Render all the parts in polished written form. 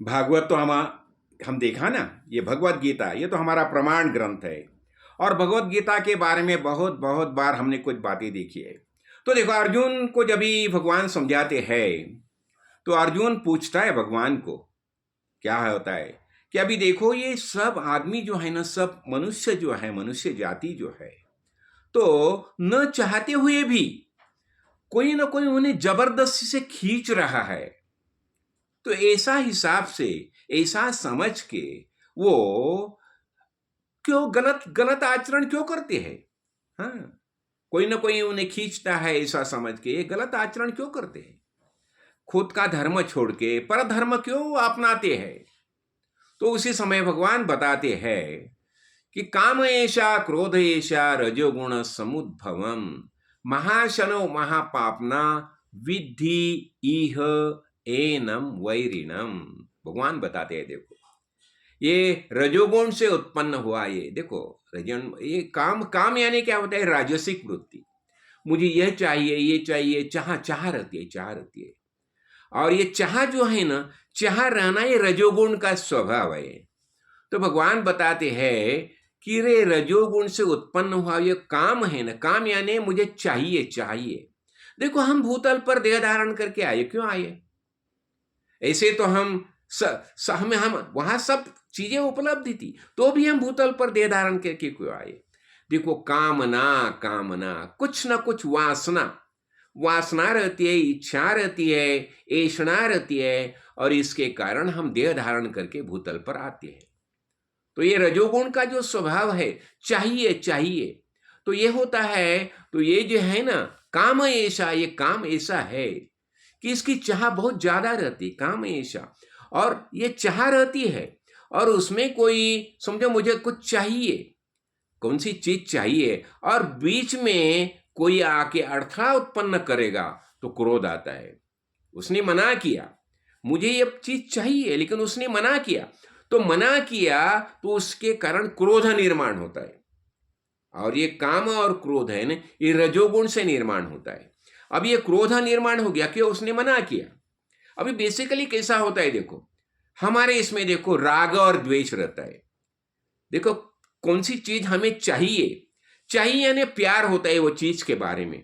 भागवत तो हम देखा ना, ये भगवत गीता ये तो हमारा प्रमाण ग्रंथ है। और भगवत गीता के बारे में बहुत बहुत बार हमने कुछ बातें देखी है। तो देखो, अर्जुन को जब भी भगवान समझाते हैं तो अर्जुन पूछता है भगवान को, क्या होता है कि अभी देखो ये सब आदमी जो है ना, सब मनुष्य जो है, मनुष्य जाति जो है, तो न चाहते हुए भी कोई ना कोई उन्हें जबरदस्ती से खींच रहा है। तो ऐसा हिसाब से, ऐसा समझ के वो क्यों गलत गलत आचरण क्यों करते हैं? हाँ, कोई ना कोई उन्हें खींचता है, ऐसा समझ के ये गलत आचरण क्यों करते हैं? खुद का धर्म छोड़ के पर धर्म क्यों अपनाते हैं? तो उसी समय भगवान बताते हैं कि काम ऐशा क्रोध ऐशा रजोगुण समुद्भवम महाशनो महापापना विद्धि इह एनम वैरिणम। भगवान बताते हैं, देखो ये रजोगुण से उत्पन्न हुआ। ये देखो, रजन ये काम काम यानी क्या होता है? राजसिक वृत्ति। मुझे यह चाहिए, ये चाहिए, चाह चाह रहती है, चाह रहती है। और ये चाह जो है ना, चाह रहना, ये रजोगुण का स्वभाव है। तो भगवान बताते हैं कि रे रजोगुण से उत्पन्न हुआ ये काम है ना, काम यानी मुझे चाहिए चाहिए। देखो, हम भूतल पर देह धारण करके आए, क्यों आए? ऐसे तो हमें हम वहां सब चीजें उपलब्ध थी, तो भी हम भूतल पर देह धारण करके क्यों आए? देखो, कामना कामना, कुछ ना कुछ वासना, वासना रहती है, इच्छा रहती है, ऐषणा रहती है, और इसके कारण हम देह धारण करके भूतल पर आते हैं। तो ये रजोगुण का जो स्वभाव है, चाहिए चाहिए, तो ये होता है। तो ये जो है ना, काम ऐसा, ये काम ऐसा है कि इसकी चाह बहुत ज्यादा रहती, काम ऐसा, और ये चाह रहती है, और उसमें कोई, समझो मुझे कुछ चाहिए, कौन सी चीज चाहिए, और बीच में कोई आके अड़थड़ा उत्पन्न करेगा तो क्रोध आता है। उसने मना किया, मुझे ये चीज चाहिए, लेकिन उसने मना किया, तो मना किया तो उसके कारण क्रोध निर्माण होता है। और ये काम और क्रोध है ना, ये रजोगुण से निर्माण होता है। अब ये क्रोध निर्माण हो गया क्यों? उसने मना किया। अभी बेसिकली कैसा होता है, देखो हमारे इसमें देखो राग और द्वेष रहता है। देखो, कौन सी चीज हमें चाहिए, चाहिए यानी प्यार होता है वो चीज के बारे में।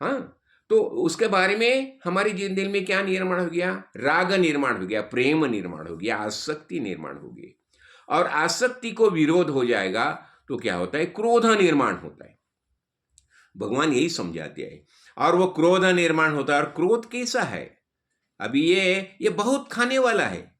हाँ, तो उसके बारे में हमारी दिल में क्या निर्माण हो गया? राग निर्माण हो गया, प्रेम निर्माण हो गया, आसक्ति निर्माण हो गई। और आसक्ति को विरोध हो जाएगा तो क्या होता है? क्रोध निर्माण होता है। भगवान यही समझाते हैं। और वो क्रोध निर्माण होता है। और क्रोध कैसा है? अभी ये बहुत खाने वाला है,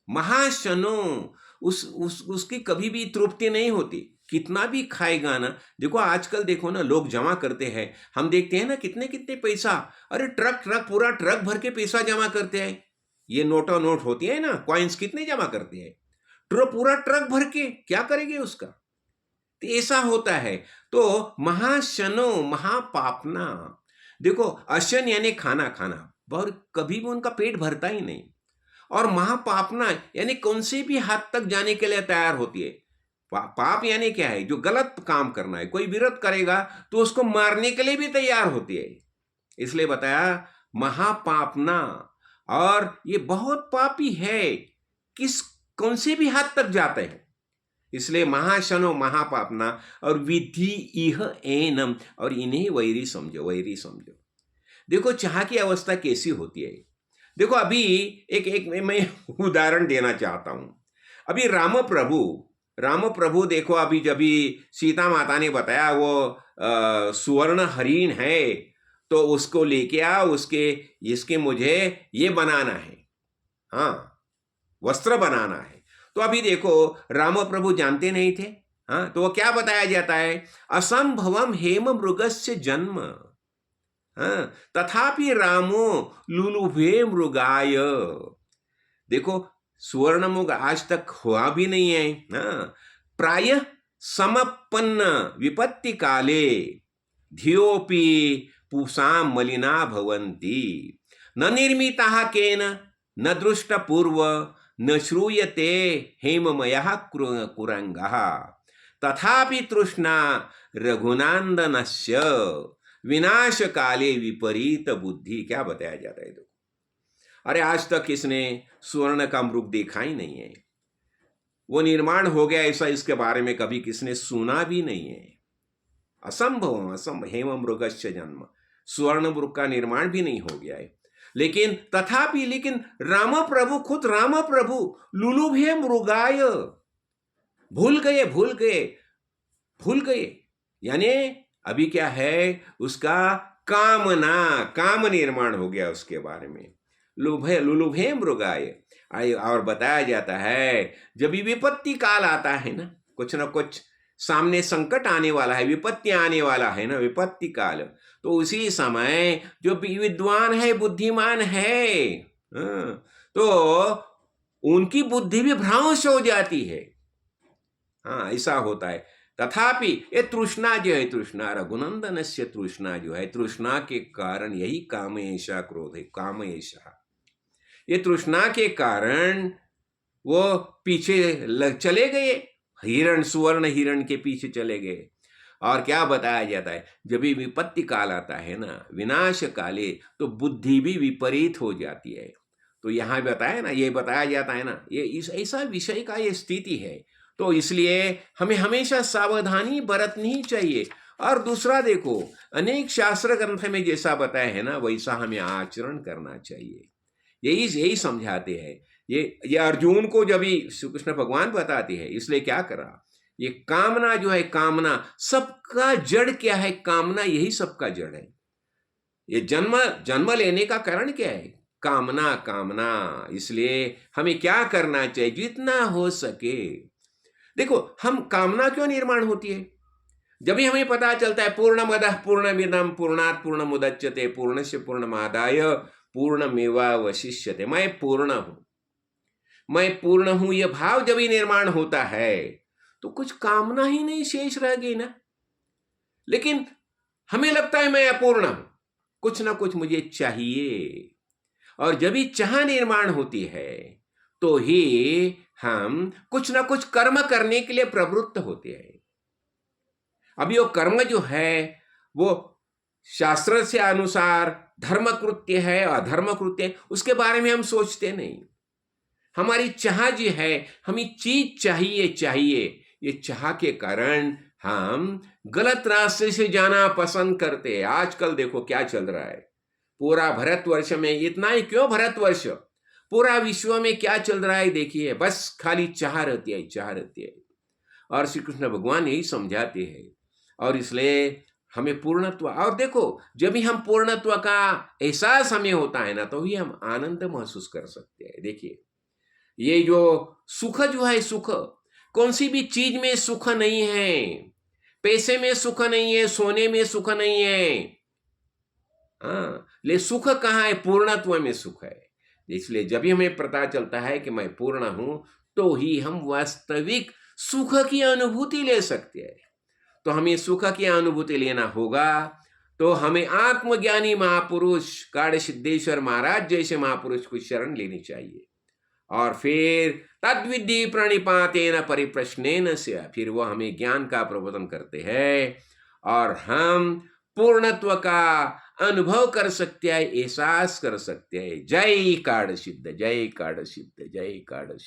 महाशनो, उसकी कभी भी तृप्ति नहीं होती, कितना भी खाएगा ना। देखो आजकल देखो ना, लोग जमा करते हैं, हम देखते हैं ना कितने कितने पैसा, अरे ट्रक ट्रक, पूरा ट्रक भर के पैसा जमा करते हैं। ये नोटो नोट होती है ना, कॉइन्स कितने जमा करते हैं, पूरा ट्रक भर के क्या करेंगे उसका? तो ऐसा होता है। तो महाशनो महापापना, देखो अशन यानी खाना खाना, और कभी भी उनका पेट भरता ही नहीं। और महापापना यानी कौन से भी हद तक जाने के लिए तैयार होती है। पाप यानी क्या है? जो गलत काम करना है, कोई विरोध करेगा तो उसको मारने के लिए भी तैयार होती है। इसलिए बताया महापापना। और ये बहुत पापी है, किस कौन से भी हद तक जाते हैं। इसलिए महाशनो महापापना, और विधि इह एनम, और इन्हें वैरी समझो, वैरी समझो। देखो चाह की अवस्था कैसी होती है। देखो अभी एक एक मैं उदाहरण देना चाहता हूं। अभी राम प्रभु देखो, अभी जब भी सीता माता ने बताया वो सुवर्ण हरिण है, तो उसको लेके आ, उसके इसके मुझे ये बनाना है, हाँ वस्त्र बनाना है। तो अभी देखो राम प्रभु जानते नहीं थे। हाँ, तो वो क्या बताया जाता है? असंभवम हेम मृगस्य जन्म, हाँ, तथापि रामो लुलुभे मृगाय। देखो, सुवर्ण मृग आज तक हुआ भी नहीं है। हाँ, प्राय समपन्न विपत्ति काले धियोपि पूषाम मलिना भवन्ति, न निर्मिता केन न दृष्ट पूर्व न श्रूयते हेममयः कुरंगः, तथापि तृष्णा रघुनंदनस्य विनाश काले विपरीत बुद्धि। क्या बताया जाता है? देखो अरे आज तक इसने स्वर्ण का मृग देखा ही नहीं है, वो निर्माण हो गया ऐसा इसके बारे में कभी किसने सुना भी नहीं है। असंभव असंभव हेम मृगस्य जन्म, स्वर्ण मृग का निर्माण भी नहीं हो गया है। लेकिन तथापि लेकिन राम प्रभु, खुद राम प्रभु लुलुभे मृगाय, भूल गए भूल गए भूल गए, यानी अभी क्या है, उसका कामना, काम निर्माण हो गया उसके बारे में। लुभे लुलुभे मृगाय। और बताया जाता है जब भी विपत्ति काल आता है ना कुछ सामने संकट आने वाला है, विपत्ति आने वाला है ना, विपत्ति काल, तो उसी समय जो विद्वान है, बुद्धिमान है, तो उनकी बुद्धि भी भ्रंश हो जाती है। हाँ, ऐसा होता है। तथापि ये तृष्णा जो है, तृष्णा रघुनंदन से तृष्णा जो है, तृष्णा के कारण यही कामेशा क्रोध है, कामेशा, ये तृष्णा के कारण वो पीछे चले गए, हिरण, सुवर्ण हिरण के पीछे चले गए। और क्या बताया जाता है, जब भी विपत्ति काल आता है ना, विनाश काले, तो बुद्धि भी विपरीत हो जाती है। तो यहाँ बताया ना, ये बताया जाता है ना, ये इस ऐसा विषय का ये स्थिति है। तो इसलिए हमें हमेशा सावधानी बरतनी चाहिए। और दूसरा देखो, अनेक शास्त्र ग्रंथ में जैसा बताया है ना, वैसा हमें आचरण करना चाहिए। यही समझाते हैं। ये अर्जुन को जब भी श्री कृष्ण भगवान बताते हैं, इसलिए क्या करा, ये कामना जो है, कामना सबका जड़ क्या है, कामना यही सबका जड़ है। ये जन्म लेने का कारण क्या है, कामना, कामना। इसलिए हमें क्या करना चाहिए, जितना हो सके। देखो, हम कामना क्यों निर्माण होती है, जब भी हमें पता चलता है पूर्णमदः पूर्णमिदं पूर्णात् पूर्णमुदच्यते पूर्णस्य पूर्णमादाय पूर्णमेवावशिष्यते, मैं पूर्ण हूं, मैं पूर्ण हूं, यह भाव जब ही निर्माण होता है तो कुछ कामना ही नहीं शेष रह गई ना। लेकिन हमें लगता है मैं अपूर्ण हूं, कुछ ना कुछ मुझे चाहिए। और जब भी चाह निर्माण होती है तो ही हम कुछ ना कुछ कर्म करने के लिए प्रवृत्त होते हैं। अभी वो कर्म जो है वो शास्त्र से अनुसार धर्म कृत्य है, अधर्म कृत्य है, उसके बारे में हम सोचते नहीं। हमारी चाह जी है, हमें चीज चाहिए, ये चाह के कारण हम गलत रास्ते से जाना पसंद करते हैं। आजकल देखो क्या चल रहा है, पूरा भारतवर्ष में, इतना ही क्यों भारतवर्ष, पूरा विश्व में क्या चल रहा है देखिए, बस खाली चाह रहती है, चाह रहती है। और श्री कृष्ण भगवान यही समझाते हैं। और इसलिए हमें पूर्णत्व, और देखो जब भी हम पूर्णत्व का एहसास हमें होता है ना, तो ही हम आनंद महसूस कर सकते हैं। देखिए, ये जो सुख जो है, सुख कौन सी भी चीज में सुख नहीं है, पैसे में सुख नहीं है, सोने में सुख नहीं है। हाँ, ले सुख कहाँ है, पूर्णत्व में सुख है। इसलिए जब भी हमें पता चलता है कि मैं पूर्ण हूं, तो ही हम वास्तविक सुख की अनुभूति ले सकते हैं। तो हमें सुख की अनुभूति लेना होगा, तो हमें आत्मज्ञानी महापुरुष काड़ सिद्धेश्वर महाराज जैसे महापुरुष को शरण लेनी चाहिए। और फिर तद्विधि प्रणिपातेन परिप्रश्नेन से, फिर वो हमें ज्ञान का प्रबोधन करते हैं और हम पूर्णत्व का अनुभव कर सकते हैं, एहसास कर सकते हैं। जय काड़ सिद्ध, जय काड़ सिद्ध, जय काड़ सिद्ध।